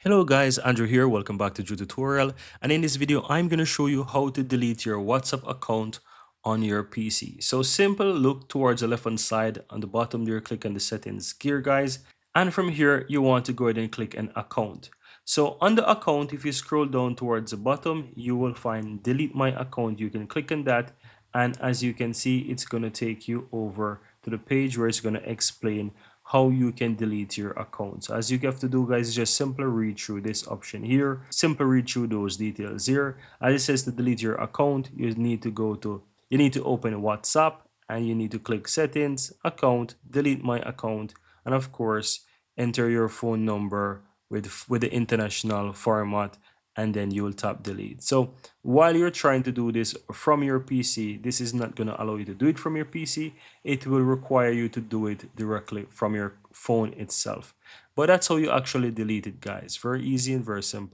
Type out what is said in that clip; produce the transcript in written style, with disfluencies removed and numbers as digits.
Hello guys, Andrew here. Welcome back to Drew Tutorial. And in this video, I'm going to show you how to delete your WhatsApp account on your PC. So simple, look towards the left hand side on the bottom there, click on the settings gear guys. And from here, you want to go ahead and click an account. So on the account, if you scroll down towards the bottom, you will find delete my account. You can click on that. And as you can see, it's going to take you over to the page where it's going to explain how you can delete your account. So as you have to do guys is just simply read through this option here, simply read through those details here. As it says to delete your account, you need to open WhatsApp and you need to click settings, account, delete my account, and of course enter your phone number with the international format, and then you will tap delete. So while you're trying to do this from your PC, this is not going to allow you to do it from your PC. It will require you to do it directly from your phone itself. But that's how you actually delete it, guys. Very easy and very simple.